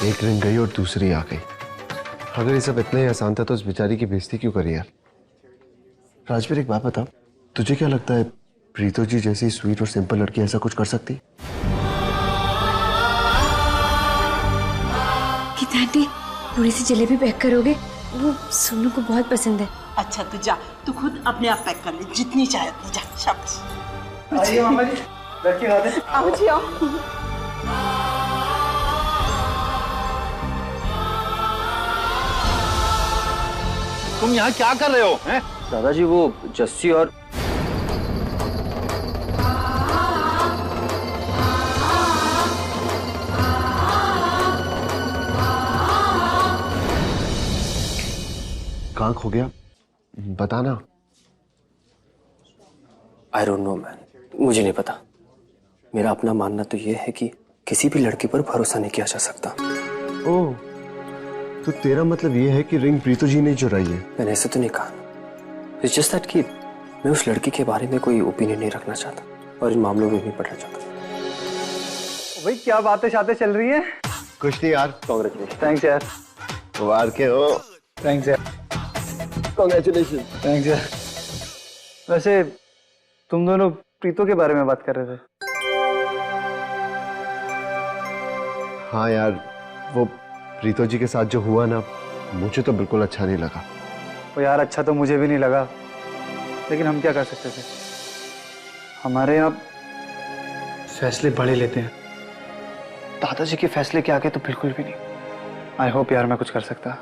एक रिंग गई और दूसरी आ गई। अगर ये सब इतना ही आसान था तो उस बेचारी की बेइज्जती क्यों करी यार? राजवीर एक बात बता, तुझे क्या लगता है प्रीतो जी जैसी स्वीट और सिंपल लड़की ऐसा कुछ कर सकती? कि आंटी थोड़ी सी जलेबी पैक करोगे? वो सोनू को बहुत पसंद है। अच्छा तू जा, तू खुद अपने आप पैक कर ले, जितनी चाहे उतनी जा। शाबाश। आइए मामा जी, बैठ के खाते। आओ जी आओ। तुम यहाँ क्या कर रहे हो हैं? दादाजी वो जस्सी और कहाँ खो गया बताना। आई डोंट नो मैन, मुझे नहीं पता। मेरा अपना मानना तो ये है कि किसी भी लड़की पर भरोसा नहीं किया जा सकता। ओह, तो तेरा मतलब ये है कि रिंग प्रीतो जी ने चुराई है? मैंने ऐसे तो नहीं कहा। इट्स जस्ट दैट कि मैं उस लड़की के बारे में कोई ओपिनियन नहीं रखना चाहता और इन मामलों में नहीं पढ़ना चाहता। भाई क्या बातें शातें चल रही हैं? कुछ नहीं यार। कांग्रेचुलेशन। थैंक्स यार। वार के हो। थैंक्स यार। कांग्रेचुलेशन। थैंक्स यार। वैसे तुम दोनों प्रीतो के बारे में बात कर रहे थे। हाँ यार, वो प्रीतो जी के साथ जो हुआ ना, मुझे तो बिल्कुल अच्छा नहीं लगा। वो यार अच्छा तो मुझे भी नहीं लगा, लेकिन हम क्या कर सकते थे? हमारे यहाँ फैसले बड़े लेते हैं, दादाजी के फैसले के आगे तो बिल्कुल भी नहीं। आई होप यार मैं कुछ कर सकता।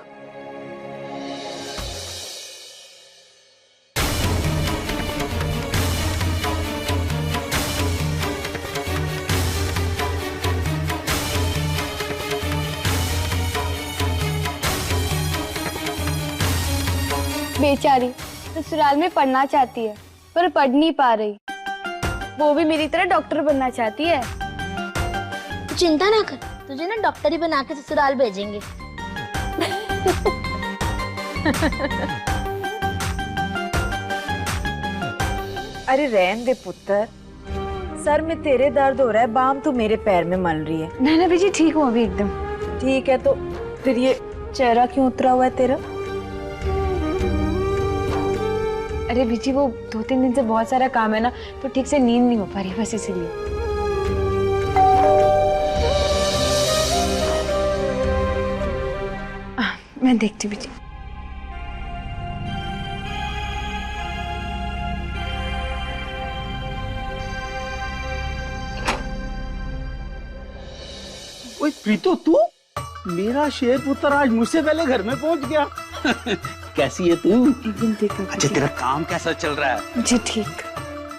बेचारी ससुराल में पढ़ना चाहती है पर पढ़ नहीं पा रही। वो भी मेरी तरह डॉक्टर बनना चाहती है। चिंता ना कर, तुझे ना डॉक्टर ही बना के ससुराल भेजेंगे। अरे रहन दे पुत्र, सर में तेरे दर्द हो रहा है, बाम तू मेरे पैर में मल रही है। नैना बीजी ठीक हूँ अभी एकदम। ठीक है तो फिर ये चेहरा क्यों उतरा हुआ है तेरा? अरे बीजी वो 2-3 दिन से बहुत सारा काम है ना, तो ठीक से नींद नहीं हो पा रही, बस इसीलिए। मैं देखती बीजी। ओए प्रीतो, तू मेरा शेर पुत्र आज मुझसे पहले घर में पहुंच गया। कैसी है तू? एकदम ठीक है। अच्छा तेरा काम कैसा चल रहा है? जी ठीक।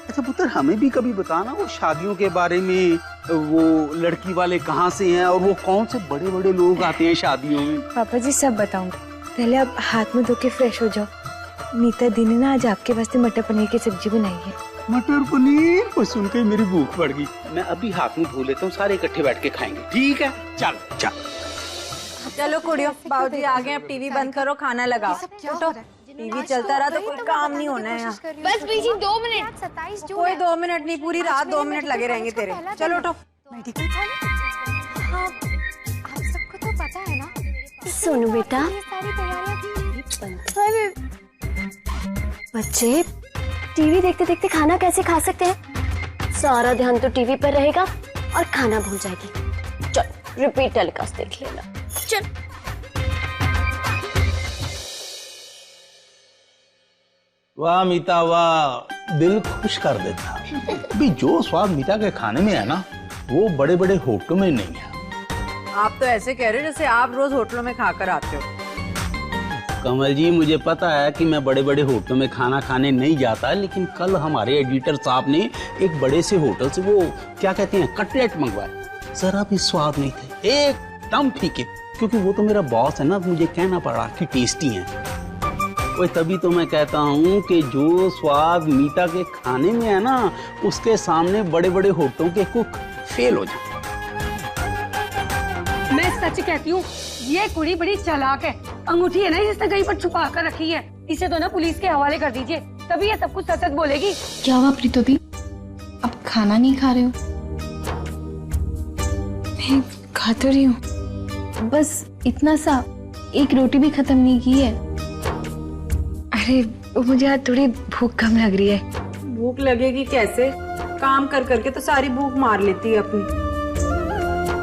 अच्छा पुत्र, हमें भी कभी बताना वो शादियों के बारे में, वो लड़की वाले कहाँ से हैं और वो कौन से बड़े बड़े लोग आते हैं शादियों में। पापा जी सब बताऊंगा, पहले आप हाथ में धो के फ्रेश हो जाओ। नीता दी ने ना आज आपके वास्ते मटर पनीर की सब्जी बनाई है। मटर पनीर को सुन के मेरी भूख बढ़ गई। मैं अभी हाथ में धो लेता हूँ, सारे इकट्ठे बैठ के खाएंगे, ठीक है? चल चल। चलो कुड़ियों, बाबूजी आ गए, अब टीवी बंद करो, खाना लगाओ। उठो, टीवी चलता रहा तो कोई काम नहीं होना है यहाँ। बस बीजी 2 मिनट। कोई 2 मिनट नहीं, पूरी रात 2 मिनट लगे रहेंगे तेरे। चलो उठो। हाँ, आप सबको तो पता है ना। सोनू बेटा, बच्चे टीवी देखते देखते खाना कैसे खा सकते हैं? सारा ध्यान तो टीवी पर रहेगा और खाना भूल जाएगी। चल रिपीट टेलीकास्ट देख लेना। चल। वाह मीता वाह, दिल खुश कर देता। अभी जो स्वाद मीता के खाने में है ना, वो बड़े बड़े होटलों में नहीं है। आप तो ऐसे कह रहे हो जैसे आप रोज होटलों में खाकर आते हो। कमल जी, मुझे पता है कि मैं बड़े बड़े होटलों में खाना खाने नहीं जाता, लेकिन कल हमारे एडिटर साहब ने एक बड़े से होटल से वो क्या कहते हैं कटलेट मंगवाए, जरा भी स्वाद नहीं थे, एकदम फीके। क्योंकि वो तो मेरा बॉस है ना, मुझे कहना पड़ा कि टेस्टी है। वो तभी तो मैं कहता हूँ कि जो स्वाद मीता के खाने में है ना, उसके सामने बड़े बड़े होटलों के कुक फेल हो जाए। मैं सच कहती हूँ, ये कुड़ी बड़ी चालाक है। अंगूठी है ना जिसने कहीं पर छुपा कर रखी है, इसे तो ना पुलिस के हवाले कर दीजिए, तभी ये सब कुछ सच बोलेगी। क्या हुआ प्रीतो दी, अब खाना नहीं खा रहे हो? नहीं खा तो रही हूँ। बस इतना सा, एक रोटी भी खत्म नहीं की है। अरे मुझे आज थोड़ी भूख कम लग रही है। भूख लगेगी कैसे, काम कर करके तो सारी भूख मार लेती है अपनी।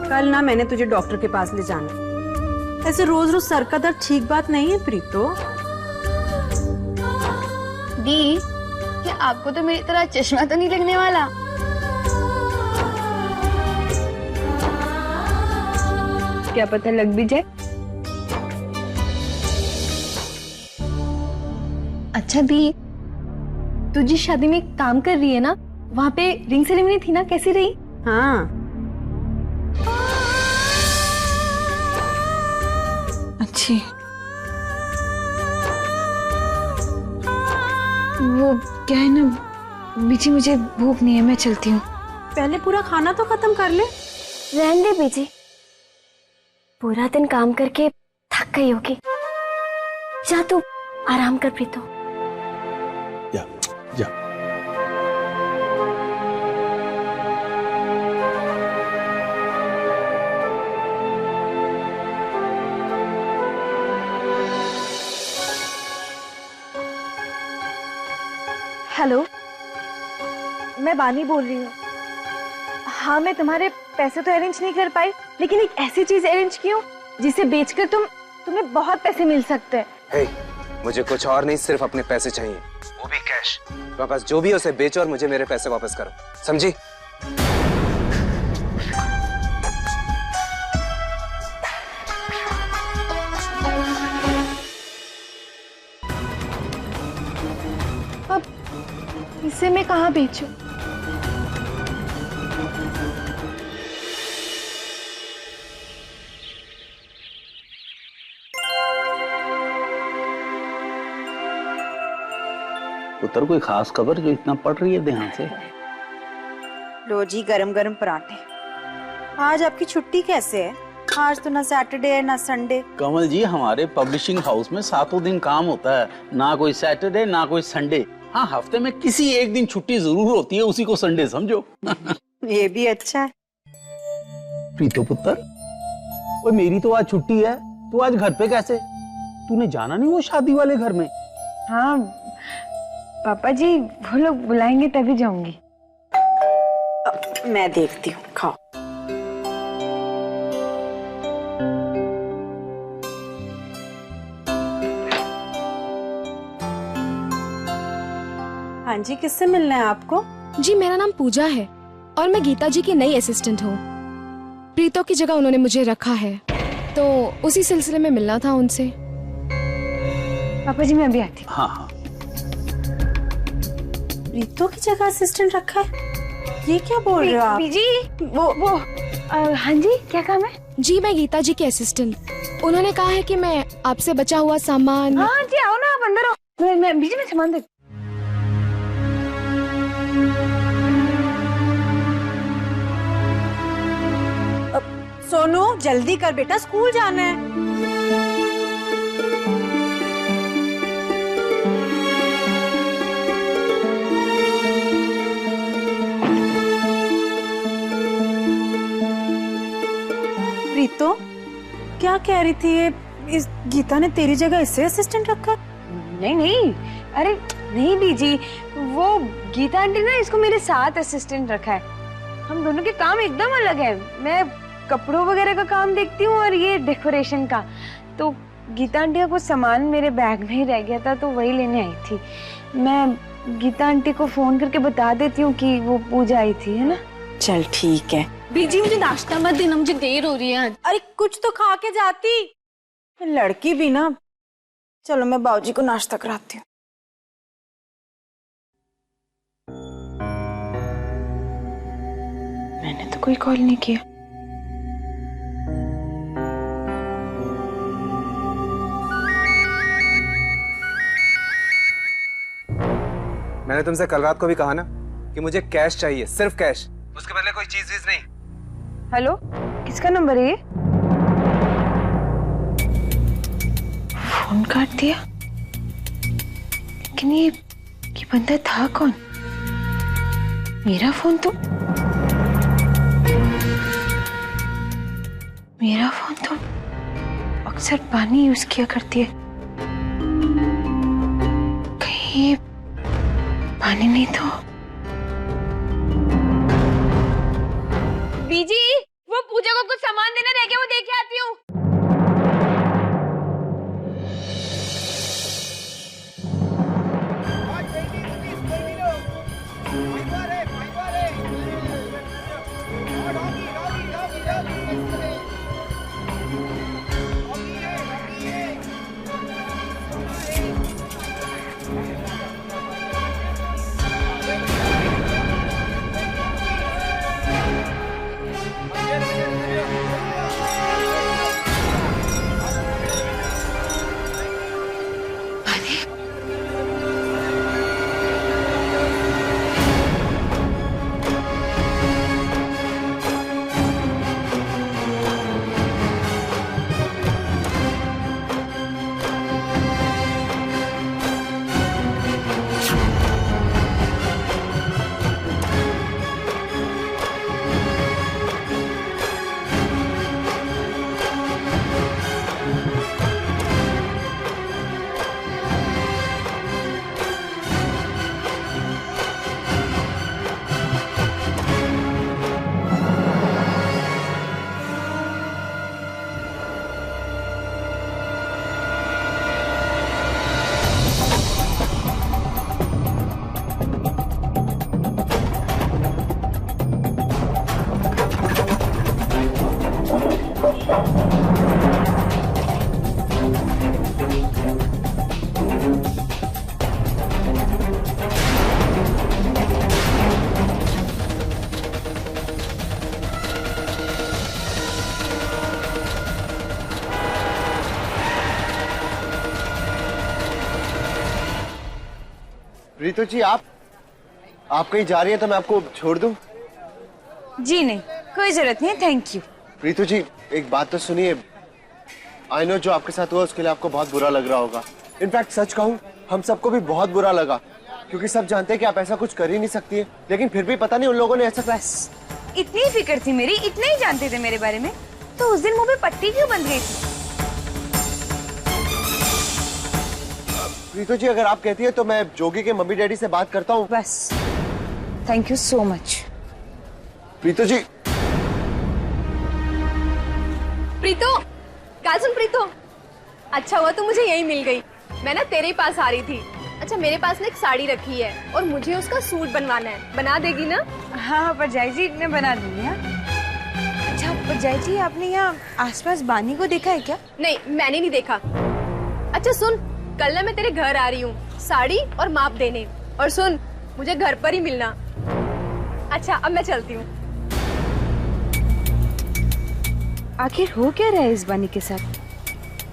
कल ना मैंने तुझे डॉक्टर के पास ले जाना। ऐसे रोज रोज सर का दर्द ठीक बात नहीं है प्रीतो। दी, क्या आपको तो मेरी तरह चश्मा तो नहीं लगने वाला? क्या पता लग भी जाए। अच्छा दी, तू जिस शादी में काम कर रही है ना, वहाँ पे रिंग सेरेमनी थी ना, कैसी रही? हाँ अच्छी। वो क्या है ना बीजी, मुझे भूख नहीं है, मैं चलती हूँ। पहले पूरा खाना तो खत्म कर ले। रहने दे बीजी, पूरा दिन काम करके थक गई होगी। जा तू आराम कर प्रीतो। जा जा। हेलो, मैं बानी बोल रही हूँ। हाँ, मैं तुम्हारे पैसे तो अरेंज नहीं कर पाई, लेकिन एक ऐसी चीज अरेंज की हूँ जिसे बेचकर तुम्हें बहुत पैसे मिल सकते हैं। हे, मुझे कुछ और नहीं, सिर्फ अपने पैसे चाहिए, वो भी कैश। तुम्हारे पास जो भी है उसे बेचो और मुझे मेरे पैसे वापस करो, समझी? अब इसे मैं कहाँ बेचूं? पुत्र, कोई खास खबर जो इतना पड़ रही है ध्यान से? लो जी, गरम गरम पराठे। आज आपकी छुट्टी कैसे है? आज तो ना सैटरडे है ना संडे। कमल जी, हमारे पब्लिशिंग हाउस में 7 दिन काम होता है, ना कोई सैटरडे ना कोई संडे। हाँ, हफ्ते में किसी एक दिन छुट्टी जरूर होती है, उसी को संडे समझो। ये भी अच्छा है। प्रीतो पुत्र, ओए मेरी तो आज छुट्टी है, तू आज घर पे कैसे? तूने जाना नहीं वो शादी वाले घर में? हाँ पापा जी, वो लोग बुलाएंगे तभी जाऊंगी। मैं देखती हूँ, खाओ। हाँ जी, किससे मिलना है आपको? जी, मेरा नाम पूजा है और मैं गीता जी की नई असिस्टेंट हूँ। प्रीतो की जगह उन्होंने मुझे रखा है, तो उसी सिलसिले में मिलना था उनसे। पापा जी, मैं अभी आती हूँ। हाँ हाँ। प्रीतो की जगह असिस्टेंट रखा है? ये क्या बोल रहे हो आप? जी, वो हाँ जी, क्या काम है? जी, मैं गीता जी की असिस्टेंट। उन्होंने कहा है कि मैं आपसे बचा हुआ सामान। हाँ जी, आओ ना, आप अंदर आओ। मैं बीजी में सामान देख। सोनू, जल्दी कर बेटा, स्कूल जाना है। प्रीतो, क्या कह रही थी ये? इस गीता ने तेरी जगह इससे असिस्टेंट रखा? नहीं नहीं, अरे नहीं बीजी, वो गीता आंटी ने इसको मेरे साथ असिस्टेंट रखा है। हम दोनों के काम एकदम अलग है। मैं कपड़ों वगैरह का काम देखती हूँ और ये डेकोरेशन का। तो गीता आंटी का कुछ सामान मेरे बैग में ही रह गया था, तो वही लेने आई थी। मैं गीता आंटी को फोन करके बता देती हूँ कि वो पूजा आई थी, है ना? चल ठीक है। बीजी, मुझे नाश्ता मत देना, मुझे देर हो रही है आज। अरे कुछ तो खा के जाती। लड़की भी ना। चलो मैं बाबूजी को नाश्ता कराती हूँ। मैंने तो कोई कॉल नहीं किया। मैंने तुमसे कल रात को भी कहा ना कि मुझे कैश चाहिए, सिर्फ कैश, उसके बदले कोई चीज वीज नहीं। हेलो, किसका नंबर है ये? फोन काट दिया। लेकिन ये बंदा था कौन? मेरा फोन तो सिर्फ पानी यूज किया करती है, कहीं ये पानी नहीं तो। बीजी, वो पूजा को कुछ सामान देना रह गया, वो देख के आती हूँ। प्रीतो जी, आप कहीं जा रही हैं तो मैं आपको छोड़ दूं? जी नहीं, कोई जरूरत नहीं है, थैंक यू। प्रीतो जी, एक बात तो सुनिए। आई नो जो आपके साथ हुआ उसके लिए आपको बहुत बुरा लग रहा होगा। इनफैक्ट सच कहूं, हम सबको भी बहुत बुरा लगा, क्योंकि सब जानते हैं कि आप ऐसा कुछ कर ही नहीं सकती है, लेकिन फिर भी पता नहीं उन लोगों ने ऐसा। बस इतनी फिक्र थी मेरी, इतना ही जानते थे मेरे बारे में, तो उस दिन मुंह पे पट्टी क्यों बंध गई थी? प्रीतो जी, अगर आप कहती है तो मैं जोगी के मम्मी डैडी से बात करता हूँ। बस, thank you so much. Preeto ji. Preeto, गाल सुन प्रीतो, अच्छा हुआ तू मुझे यही मिल गई। मैं ना तेरे पास आ रही थी। अच्छा, मेरे पास ना एक साड़ी रखी है और मुझे उसका सूट बनवाना है, बना देगी ना? हाँ परजाई जी, ने बना दी है। अच्छा परजाई जी, आपने यहाँ आसपास बानी को देखा है क्या? नहीं, मैंने नहीं देखा। अच्छा सुन, कल ना मैं तेरे घर आ रही हूँ साड़ी और माप देने, और सुन मुझे घर पर ही मिलना। अच्छा अब मैं चलती हूँ। आखिर हो क्या रहा है इस बानी के साथ?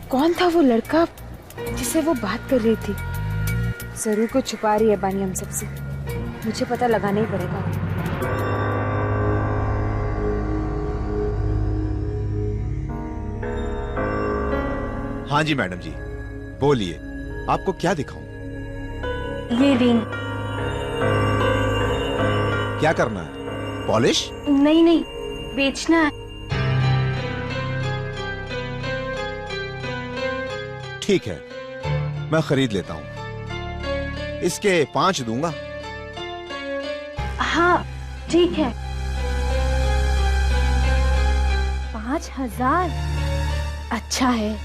कौन था वो लड़का जिससे वो बात कर रही थी? जरूर कुछ छुपा रही है बानी हम सबसे, मुझे पता लगाना ही पड़ेगा। हाँ जी मैडम जी, बोलिए, आपको क्या दिखाऊं? ये रिंग। क्या करना है? पॉलिश? नहीं नहीं, बेचना है। ठीक है, मैं खरीद लेता हूँ। इसके 5 दूंगा। हाँ ठीक है। 5,000? अच्छा है,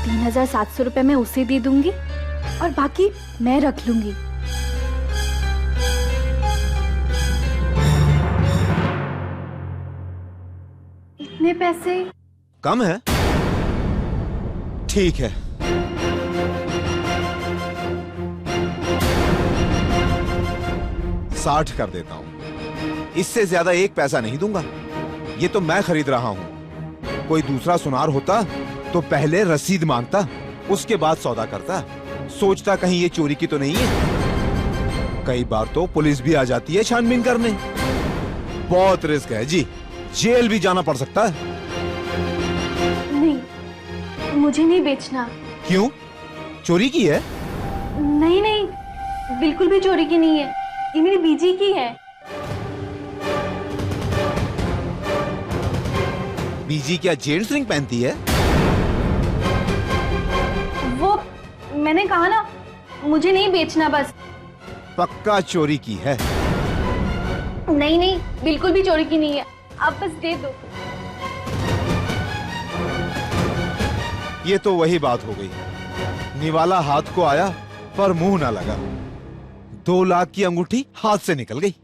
3,700 रुपए मैं उसे दे दूंगी और बाकी मैं रख लूंगी। इतने पैसे कम है? ठीक है, 60 कर देता हूं। इससे ज्यादा 1 पैसा नहीं दूंगा। ये तो मैं खरीद रहा हूं। कोई दूसरा सुनार होता तो पहले रसीद मांगता, उसके बाद सौदा करता। सोचता कहीं ये चोरी की तो नहीं है। कई बार तो पुलिस भी आ जाती है छानबीन करने। बहुत रिस्क है जी, जेल भी जाना पड़ सकता है। नहीं, मुझे नहीं बेचना। क्यों? चोरी की है? नहीं नहीं, बिल्कुल भी चोरी की नहीं है, ये मेरी बीजी की है। बीजी क्या जेंट्स रिंग पहनती है? मैंने कहा ना, मुझे नहीं बेचना बस। पक्का चोरी की है? नहीं नहीं, बिल्कुल भी चोरी की नहीं है, आप बस दे दो। ये तो वही बात हो गई, निवाला हाथ को आया पर मुंह ना लगा। 2 लाख की अंगूठी हाथ से निकल गई।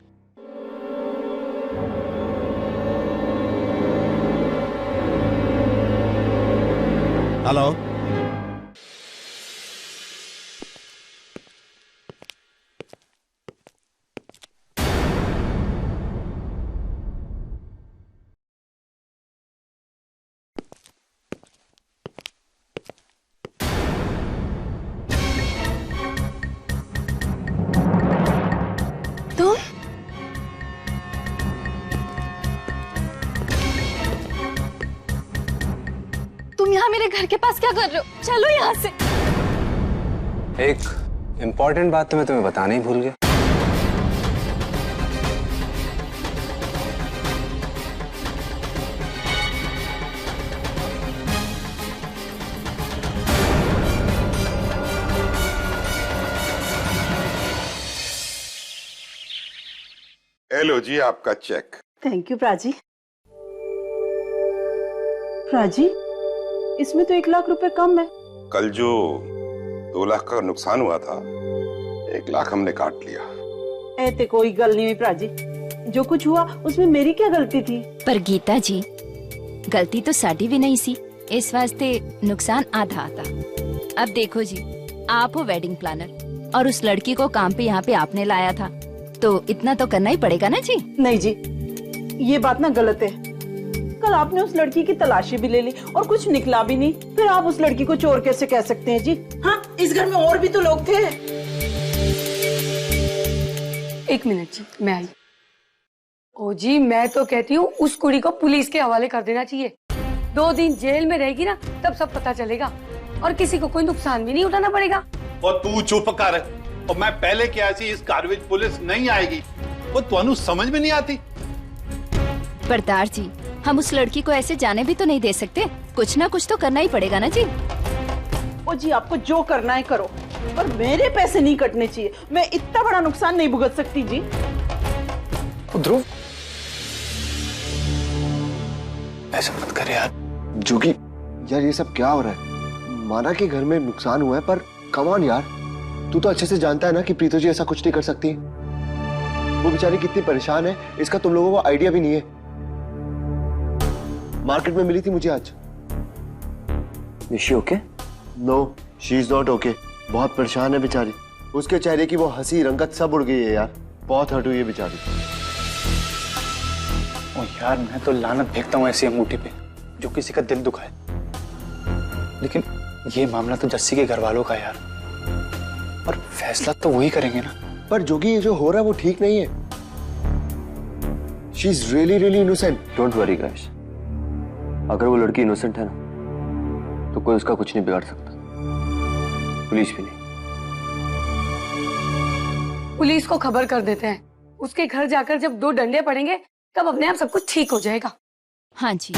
हेलो, तुम यहाँ मेरे घर के पास क्या कर रहे हो? चलो यहाँ से। एक इम्पोर्टेंट बात तो मैं तुम्हें बताना ही भूल गया। लो जी आपका check. Thank you Prachi. Prachi, इसमें तो 1 लाख रुपए कम है। कल जो 2 लाख का नुकसान हुआ था, 1 लाख हमने काट लिया। ऐते कोई गल नहीं हुई प्राची, जो कुछ हुआ उसमें मेरी क्या गलती थी? पर गीता जी, गलती तो साडी भी नहीं सी, इस वास्ते नुकसान आधा आता। अब देखो जी, आप हो वेडिंग प्लानर और उस लड़की को काम पे यहाँ पे आपने लाया था, तो इतना तो करना ही पड़ेगा ना जी। नहीं जी, ये बात ना गलत है। कल आपने उस लड़की की तलाशी भी ले ली और कुछ निकला भी नहीं, फिर आप उस लड़की को चोर कैसे कह सकते हैं जी? हाँ, इस घर में और भी तो लोग थे। 1 मिनट जी, मैं आई। ओ जी, मैं तो कहती हूँ उस कुड़ी को पुलिस के हवाले कर देना चाहिए। 2 दिन जेल में रहेगी ना, तब सब पता चलेगा और किसी को कोई नुकसान भी नहीं उठाना पड़ेगा। और तू चुप कर, और मैं पहले क्या सी इस घर में पुलिस नहीं आएगी, वो तुहानू समझ में नहीं आती। बरदार जी, हम उस लड़की को ऐसे जाने भी तो नहीं दे सकते, कुछ ना कुछ तो करना ही पड़ेगा ना जी। ओ जी, आपको जो करना है करो, पर मेरे पैसे नहीं कटने चाहिए। मैं इतना बड़ा नुकसान नहीं भुगत सकती जी। ध्रुव, ऐसा मत कर यार। जोगी, यार ये सब क्या हो रहा है? माना कि घर में नुकसान हुआ है, पर कम ऑन यार, तू तो अच्छे से जानता है ना कि प्रीतो जी ऐसा कुछ नहीं कर सकती। वो बेचारी कितनी परेशान है, इसका तुम लोगों को आइडिया भी नहीं है। मार्केट में मिली थी मुझे आज। Is she okay? No, she is not okay. बहुत परेशान है बेचारी। उसके चेहरे की वो हंसी रंगत सब उड़ गई है यार। बहुत हर्ट हुई है बेचारी। ओ यार, मैं तो लानत फेंकता हूँ ऐसी अंगूठी पे जो किसी का दिल दुखाए, लेकिन ये मामला तो जस्सी के घर वालों का यार, और फैसला तो वही करेंगे ना। पर जोगी, ये जो हो रहा है वो ठीक नहीं है। She is really really innocent. Don't worry guys, अगर वो लड़की इनोसेंट है ना, तो कोई उसका कुछ नहीं बिगाड़ सकता, पुलिस भी नहीं। पुलिस को खबर कर देते हैं, उसके घर जाकर जब 2 डंडे पड़ेंगे तब अपने आप सब कुछ ठीक हो जाएगा। हाँ जी।